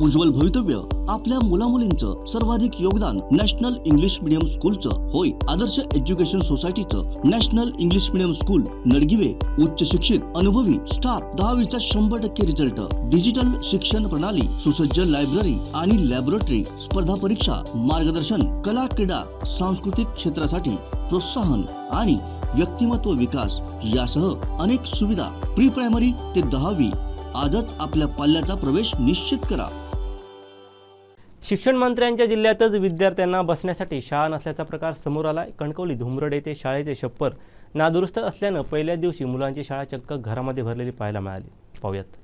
उज्ज्वल भवितव्य आपल्या मुलामुलींचं सर्वाधिक योगदान नॅशनल इंग्लिश मीडियम स्कूलचं होय। आदर्श एज्युकेशन सोसायटीचं national English medium school Nadgive उच्च शिक्षित अनुभवी स्टाफ 10वीचा 100% रिझल्ट, डिजिटल शिक्षण प्रणाली, सुसज्ज लायब्ररी आणि लॅबोरेटरी, स्पर्धा परीक्षा मार्गदर्शन, कला क्रीडा सांस्कृतिक क्षेत्रासाठी प्रोत्साहन आणि व्यक्तिमत्व विकास यासह अनेक सुविधा। प्री प्रायमरी ते 10वी आजच आपल्या पाल्याचा प्रवेश निश्चित करा। शिक्षण मंत्र्यांच्या जिल्ह्यातच विद्यार्थ्यांना बसण्यासाठी शाळा नसल्याचा प्रकार समोर आलाय। कणकवली धुमरड येथे शाळेचे छप्पर नादुरुस्त असल्यानं पहिल्या दिवशी मुलांची शाळा चक्क घरामध्ये भरलेली पाहायला मिळाली। पाहूयात।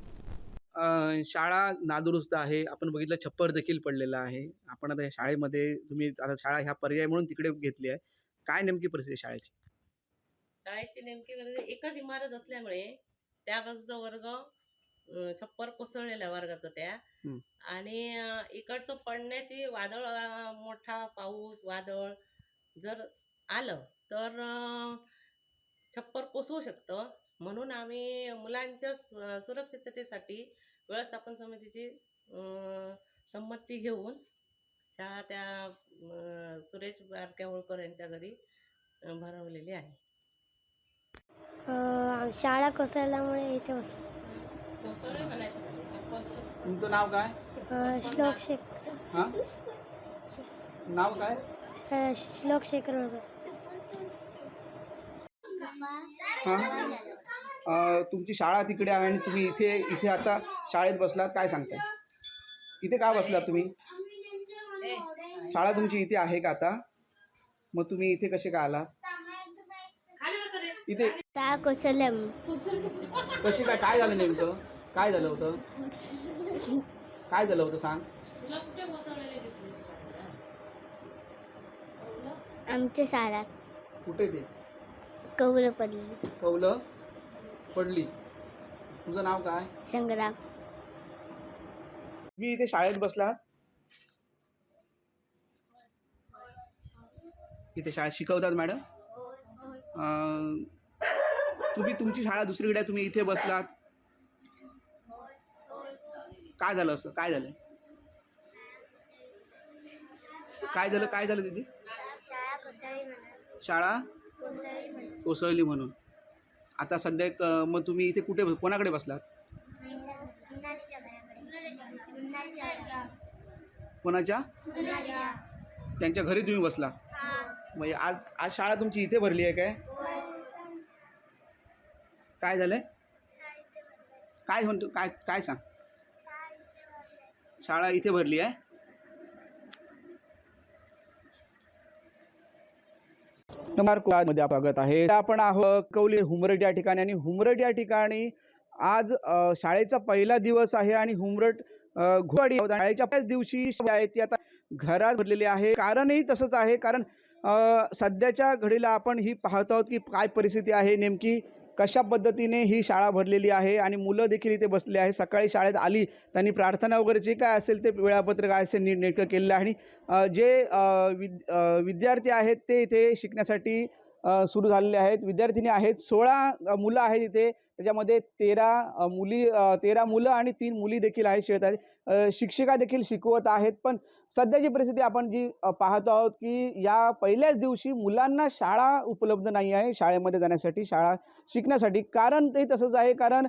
शाळा नादुरुस्त आहे। आपण बघितलं छप्पर देखील पडलेलं आहे। आपण आता शाळेमध्ये तुम्ही आता शाळा ह्या पर्याय म्हणून तिकडे घेतली आहे। काय नेमकी परिस्थिती शाळेची? शाळेची नेमकी एकच इमारत असल्यामुळे त्या बाजूचा वर्ग छप्पर कोसळलेल्या वर्गाचं त्या आणि इकडचं पडण्याची वादळ मोठा पाऊस वादळ जर आलं तर छप्पर कोसळू शकतं। म्हणून आम्ही मुलांच्या सुरक्षिततेसाठी व्यवस्थापन समितीची संमती घेऊन शाळा त्या सुरेश बारके होळकर यांच्या घरी भरवलेली आहे। शाळा कोसळल्यामुळे इथे बसलो। तुमचं नाव काय? श्लोक शेख हां नाव काय? श्लोक शेखर वगैरे। हां तुमची शाळा तिकडे आहे आणि तुम्ही इथे आता शाळेत बसलात, काय सांगताय? इथे का बसलात तुम्ही? शाळा तुमची इथे आहे का आता? मग तुम्ही इथे कसे काय आलात? इथे शाळा कोसळल्या। कशी काय झालं नेमकं? काय झालं होतं? काय झालं होतं सांग? आमच्या शाळेत कुठे ते? कौलं पडली। कौलं पडली। तुझं नाव काय? संग्राम। मी इथे शाळेत बसलात? इथे शाळेत शिकवतात मॅडम? तुम्ही तुमची शाळा दुसरीकडे आहे, तुम्ही इथे बसलात, काय झालं? असं काय झालं? काय झालं तिथे? शाळा कोसळली म्हणून। आता सध्या मग तुम्ही इथे कुठे कोणाकडे बसलात? कोणाच्या? त्यांच्या घरी तुम्ही बसला? म्हणजे आज शाळा तुमची इथे भरली आहे काय? काय झालंय? काय म्हणतो? काय सांग? शाळा इथे भरली आहे? नमस्कार मध्ये स्वागत आहे। आपण आहोत कौली हुमरट या ठिकाणी आणि हुमरट या ठिकाणी आज शाळेचा पहिला दिवस आहे आणि हुमरट घोडी शाळेच्या पहिल्याच दिवशी आहे ती आता घरात भरलेली आहे। कारणही तसंच आहे, कारण सध्याच्या घडीला आपण ही पाहत आहोत की काय परिस्थिती आहे नेमकी, कशा पद्धतीने ही शाळा भरलेली आहे आणि मुलं देखील इथे बसले आहे। सकाळी शाळेत आली त्यांनी प्रार्थना वगैरे जे काय असेल ते वेळापत्रक काय असेल नीटनेटकं केलेलं आहे आणि जे विद्यार्थी आहेत ते इथे शिकण्यासाठी सुरू झालेले आहेत। विद्यार्थिनी आहेत, 16 मुलं आहेत इथे, त्याच्यामध्ये 13 मुलं आणि 3 मुली देखील आहेत शिकत आहेत। शिक्षिका देखील शिकवत आहेत। पण सध्याची परिस्थिती आपण जी पाहतो आहोत की या पहिल्याच दिवशी मुलांना शाळा उपलब्ध नाही आहे शाळेमध्ये जाण्यासाठी, शाळा शिकण्यासाठी। कारण ते तसंच आहे, कारण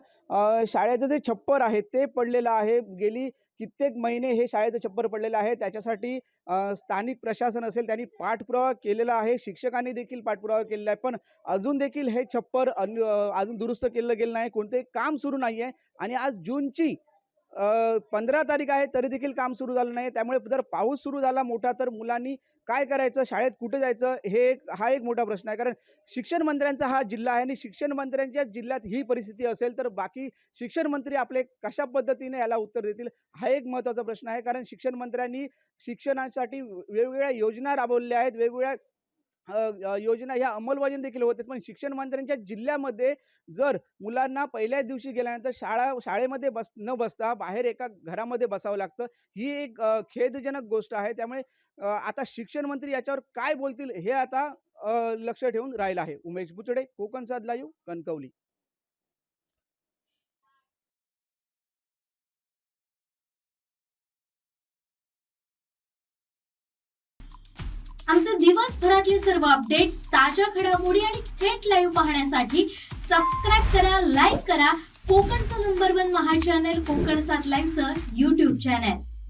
शाळेचं जे छप्पर आहे ते पडलेलं आहे। गेली कित्येक महिने हे शाळेचं छप्पर पडलेलं आहे। त्याच्यासाठी स्थानिक प्रशासन असेल त्यांनी पाठपुरावा केलेला आहे, शिक्षकांनी देखील पाठपुरावा केलेला आहे, पण अजून देखील हे छप्पर अजून दुरुस्त केलं गेलं नाही, कोणतेही काम सुरू नाही आहे। आणि आज जूनची 15 तारीख आहे तरी देखील काम सुरू झालं नाही। त्यामुळे जर पाऊस सुरू झाला मोठा तर मुलांनी काय करायचं, शाळेत कुठे जायचं, हा एक मोठा प्रश्न आहे। कारण शिक्षण मंत्र्यांचा हा जिल्हा आहे आणि शिक्षण मंत्र्यांच्या जिल्ह्यात ही परिस्थिती असेल तर बाकी शिक्षण मंत्री आपले कशा पद्धतीने याला उत्तर देतील, हा एक महत्त्वाचा प्रश्न आहे। कारण शिक्षण मंत्र्यांनी शिक्षणासाठी वेगवेगळ्या योजना राबवलेल्या आहेत, वेगवेगळ्या योजना ह्या अंमलबजावणी देखील होते, पण शिक्षण मंत्र्यांच्या जिल्ह्यामध्ये जर मुलांना पहिल्याच दिवशी गेल्यानंतर शाळेमध्ये न बसता बाहेर एका घरामध्ये बसावं लागतं, ही एक खेदजनक गोष्ट आहे। त्यामुळे आता शिक्षण मंत्री याच्यावर काय बोलतील हे आता लक्ष ठेवून राहिलं आहे। उमेश बुचडे, कोकण साद लाईव्ह, कणकवली। आमचे दिवसभरातले सर्व अपडेट्स, ताज्या घडामोडी आणि थेट लाईव्ह पाहण्यासाठी सबस्क्राईब करा, लाईक करा कोकणचं नंबर 1 महा चॅनल कोकण 7 लाईव्हचं YouTube चॅनल.